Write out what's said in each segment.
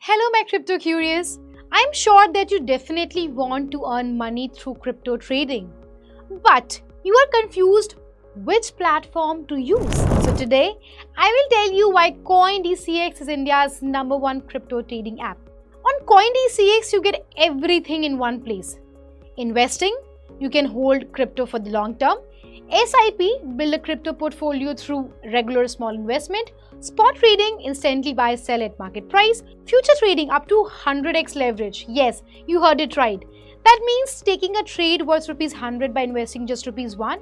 Hello my crypto curious. I'm sure that you definitely want to earn money through crypto trading. But you are confused which platform to use. So today, I will tell you why CoinDCX is India's #1 crypto trading app. On CoinDCX, you get everything in one place. Investing, you can hold crypto for the long term. SIP, build a crypto portfolio through regular small investment. Spot trading, instantly buy sell at market price. Future trading up to 100x leverage. Yes, you heard it right. That means taking a trade worth ₹100 by investing just ₹1.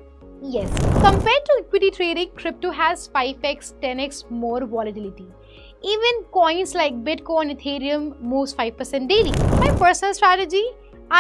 Yes. Compared to equity trading, crypto has 5x, 10x more volatility. Even coins like Bitcoin, Ethereum moves 5% daily. My personal strategy,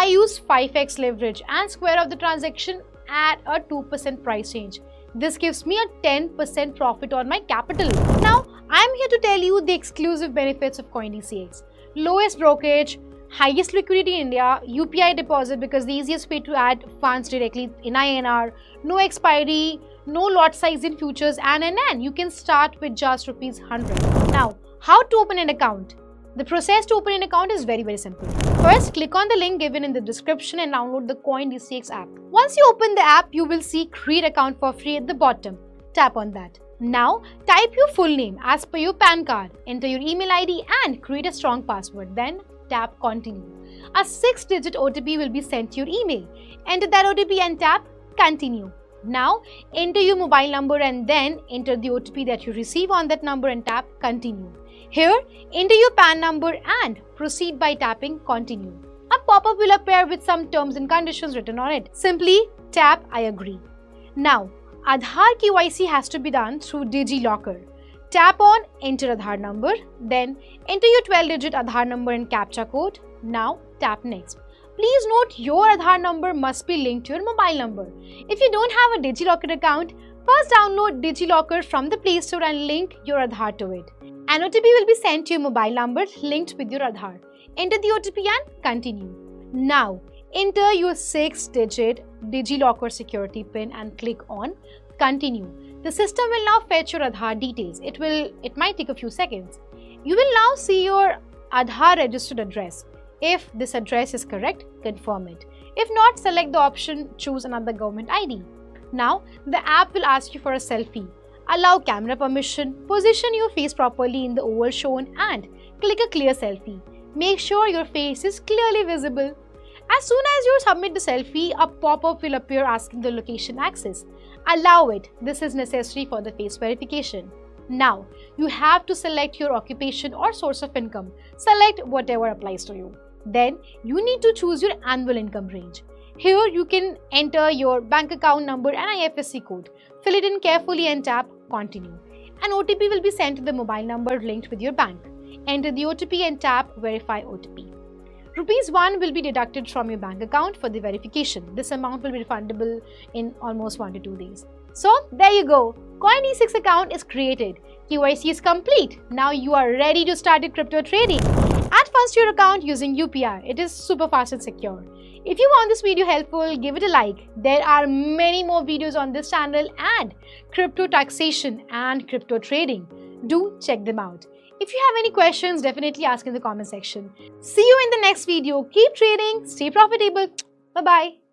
I use 5x leverage and square off the transaction at a 2% price change. This gives me a 10% profit on my capital. Now, I'm here to tell you the exclusive benefits of CoinDCX. Lowest brokerage, highest liquidity in India, UPI deposit because the easiest way to add funds directly in INR, no expiry, no lot size in futures, and you can start with just ₹100. Now, how to open an account? The process to open an account is very simple. First, click on the link given in the description and download the CoinDCX app. Once you open the app, you will see create account for free at the bottom. Tap on that. Now, type your full name as per your PAN card, enter your email ID and create a strong password. Then tap continue. A 6-digit OTP will be sent to your email. Enter that OTP and tap continue. Now, enter your mobile number and then enter the OTP that you receive on that number and tap continue. Here, enter your PAN number and proceed by tapping continue. A pop-up will appear with some terms and conditions written on it. Simply tap I agree. Now, Aadhaar KYC has to be done through DigiLocker. Tap on enter Aadhaar number, then enter your 12-digit Aadhaar number and CAPTCHA code. Now, tap next. Please note your Aadhaar number must be linked to your mobile number. If you don't have a DigiLocker account, first download DigiLocker from the Play Store and link your Aadhaar to it. An OTP will be sent to your mobile number linked with your Aadhaar. Enter the OTP and continue. Now, enter your 6-digit DigiLocker security PIN and click on continue. The system will now fetch your Aadhaar details. It might take a few seconds. You will now see your Aadhaar registered address. If this address is correct, confirm it. If not, select the option choose another government ID. Now, the app will ask you for a selfie. Allow camera permission, position your face properly in the oval shown and click a clear selfie. Make sure your face is clearly visible. As soon as you submit the selfie, a pop-up will appear asking the location access. Allow it. This is necessary for the face verification. Now, you have to select your occupation or source of income. Select whatever applies to you. Then, you need to choose your annual income range. Here, you can enter your bank account number and IFSC code. Fill it in carefully and tap continue. An OTP will be sent to the mobile number linked with your bank. Enter the OTP and tap verify OTP. ₹1 will be deducted from your bank account for the verification. This amount will be refundable in almost 1 to 2 days. So, there you go. CoinDCX account is created. KYC is complete. Now you are ready to start your crypto trading. Add funds to your account using UPI. It is super fast and secure. If you found this video helpful, give it a like. There are many more videos on this channel and crypto taxation and crypto trading. Do check them out. If you have any questions, definitely ask in the comment section. See you in the next video. Keep trading, stay profitable. Bye-bye.